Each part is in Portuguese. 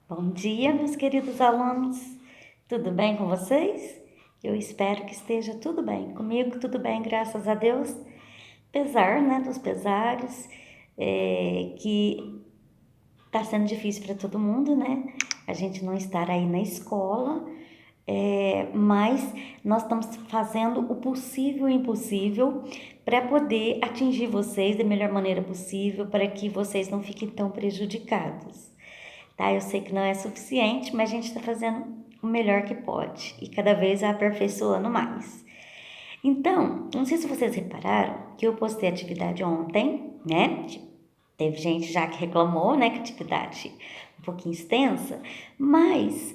Bom dia, meus queridos alunos. Tudo bem com vocês? Eu espero que esteja tudo bem. Comigo tudo bem, graças a Deus. Apesar, dos pesares, que está sendo difícil para todo mundo, né? A gente não estar aí na escola, mas nós estamos fazendo o possível e o impossível para poder atingir vocês da melhor maneira possível, para que vocês não fiquem tão prejudicados. Tá? Eu sei que não é suficiente, mas a gente está fazendo o melhor que pode e cada vez aperfeiçoando mais. Então, não sei se vocês repararam que eu postei atividade ontem, né? Teve gente já que reclamou, né, que a atividade um pouquinho extensa, mas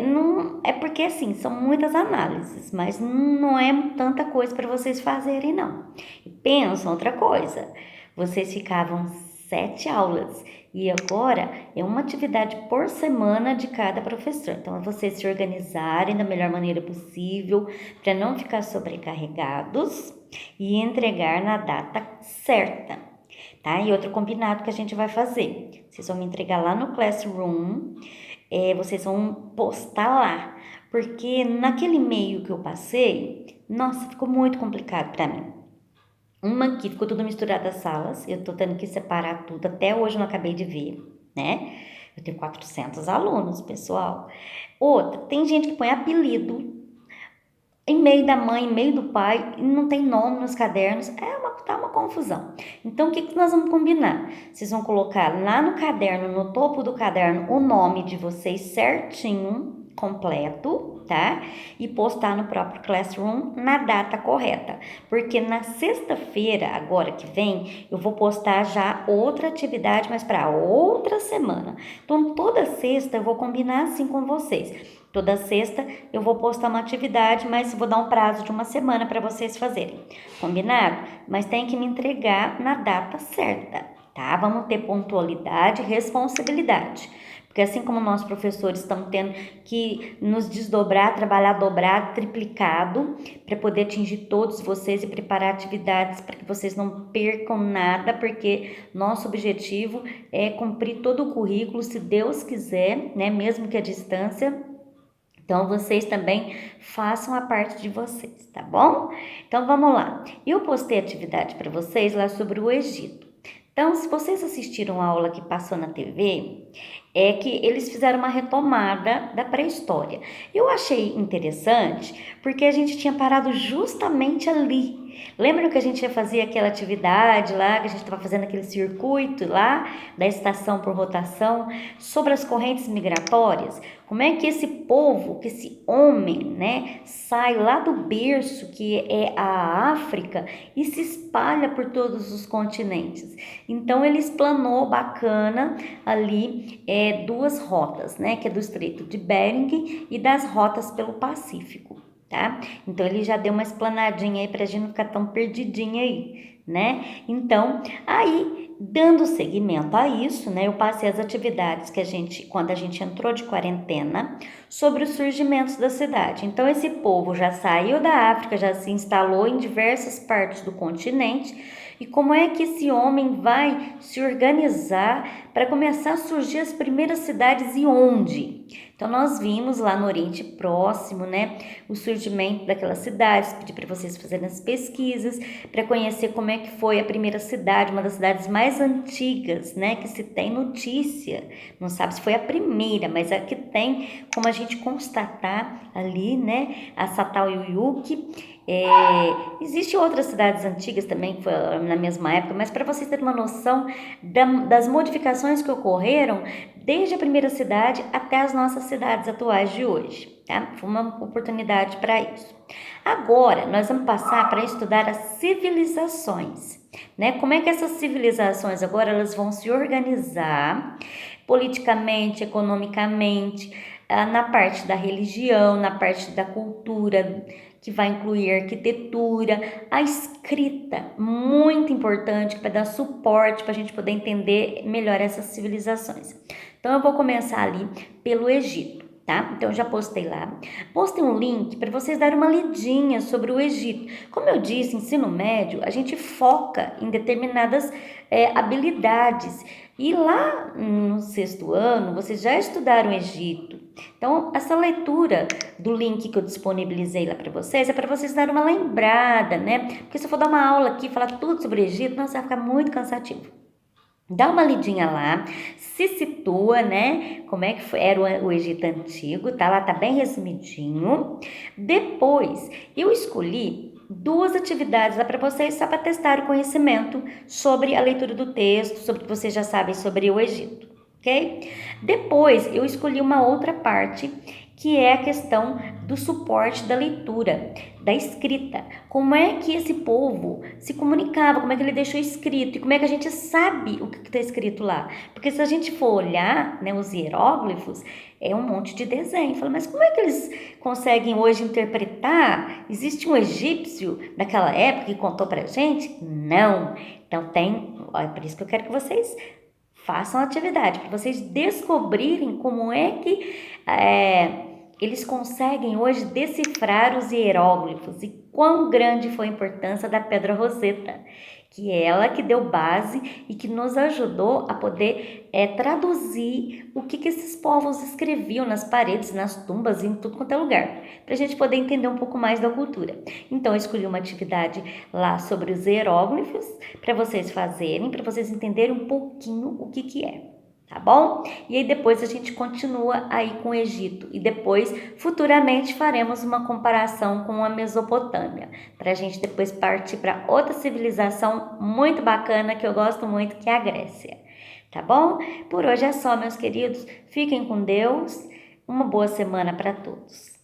não é porque assim são muitas análises, mas não é tanta coisa para vocês fazerem não. E pensam outra coisa, vocês ficavam 7 aulas e agora é uma atividade por semana de cada professor. Então, é vocês se organizarem da melhor maneira possível para não ficar sobrecarregados e entregar na data certa, tá? E outro combinado que a gente vai fazer, vocês vão me entregar lá no Classroom, vocês vão postar lá, porque naquele e-mail que eu passei, nossa, ficou muito complicado para mim. Uma aqui ficou tudo misturado as salas, eu tô tendo que separar tudo, até hoje eu não acabei de ver, né? Eu tenho 400 alunos, pessoal. Outra, tem gente que põe apelido em meio da mãe, em meio do pai, e não tem nome nos cadernos, tá uma confusão. Então, o que nós vamos combinar? Vocês vão colocar lá no caderno, no topo do caderno, o nome de vocês certinho, completo, tá? E postar no próprio Classroom na data correta. Porque na sexta-feira, agora que vem, eu vou postar já outra atividade, mas para outra semana. Então, toda sexta eu vou combinar assim com vocês. Toda sexta eu vou postar uma atividade, mas vou dar um prazo de uma semana para vocês fazerem. Combinado? Mas tem que me entregar na data certa, tá? Vamos ter pontualidade e responsabilidade. Porque assim como nós professores estamos tendo que nos desdobrar, trabalhar dobrado, triplicado, para poder atingir todos vocês e preparar atividades para que vocês não percam nada, porque nosso objetivo é cumprir todo o currículo, se Deus quiser, né? Mesmo que à distância. Então, vocês também façam a parte de vocês, tá bom? Então, vamos lá. Eu postei atividade para vocês lá sobre o Egito. Então, se vocês assistiram a aula que passou na TV, é que eles fizeram uma retomada da pré-história. Eu achei interessante porque a gente tinha parado justamente ali. Lembra que a gente ia fazer aquela atividade lá, que a gente estava fazendo aquele circuito lá da estação por rotação sobre as correntes migratórias? Como é que esse povo, que esse homem, né, sai lá do berço que é a África e se espalha por todos os continentes? Então ele explanou bacana ali duas rotas, né, que é do Estreito de Bering e das rotas pelo Pacífico, tá? Então ele já deu uma explanadinha aí pra gente não ficar tão perdidinha aí, né? Então, aí dando seguimento a isso, né, eu passei as atividades que quando a gente entrou de quarentena, sobre os surgimentos da cidade. Então, esse povo já saiu da África, já se instalou em diversas partes do continente. E como é que esse homem vai se organizar para começar a surgir as primeiras cidades e onde? Então, nós vimos lá no Oriente Próximo, né, o surgimento daquelas cidades. Pedi para vocês fazerem as pesquisas para conhecer como é que foi a primeira cidade, uma das cidades mais antigas, né, que se tem notícia. Não sabe se foi a primeira, mas a que tem como a gente constatar ali, né, a Çatalhöyük. Existem outras cidades antigas também que foi na mesma época, mas para vocês terem uma noção das modificações que ocorreram desde a primeira cidade até as nossas cidades atuais de hoje, tá? Foi uma oportunidade para isso. Agora, nós vamos passar para estudar as civilizações, né? Como é que essas civilizações agora elas vão se organizar politicamente, economicamente, na parte da religião, na parte da cultura, que vai incluir a arquitetura, a escrita, muito importante, para dar suporte para a gente poder entender melhor essas civilizações. Então, eu vou começar ali pelo Egito. tá? Então, eu já postei lá. Postei um link para vocês darem uma lidinha sobre o Egito. Como eu disse, ensino médio, a gente foca em determinadas habilidades. E lá no sexto ano, vocês já estudaram o Egito. Então, essa leitura do link que eu disponibilizei lá para vocês é para vocês darem uma lembrada, né? Porque se eu for dar uma aula aqui, falar tudo sobre o Egito, nossa, vai ficar muito cansativo. Dá uma lidinha lá, se situa, né? Como é que era o Egito antigo, tá? Lá tá bem resumidinho. Depois, eu escolhi duas atividades lá para vocês só para testar o conhecimento sobre a leitura do texto, sobre o que vocês já sabem sobre o Egito, ok? Depois, eu escolhi uma outra parte que é a questão do suporte da leitura, da escrita. Como é que esse povo se comunicava, como é que ele deixou escrito e como é que a gente sabe o que está escrito lá. Porque se a gente for olhar, né, os hieróglifos, é um monte de desenho. Fala, mas como é que eles conseguem hoje interpretar? Existe um egípcio daquela época que contou pra gente? Não. Então é por isso que eu quero que vocês façam atividade, para vocês descobrirem como é que eles conseguem hoje decifrar os hieróglifos e quão grande foi a importância da Pedra Roseta, que é ela que deu base e que nos ajudou a poder traduzir o que esses povos escreviam nas paredes, nas tumbas, em tudo quanto é lugar, para a gente poder entender um pouco mais da cultura. Então, eu escolhi uma atividade lá sobre os hieróglifos para vocês fazerem, para vocês entenderem um pouquinho o que é. Tá bom? E aí depois a gente continua aí com o Egito e depois futuramente faremos uma comparação com a Mesopotâmia, para a gente depois partir para outra civilização muito bacana que eu gosto muito, que é a Grécia. Tá bom? Por hoje é só, meus queridos. Fiquem com Deus. Uma boa semana para todos.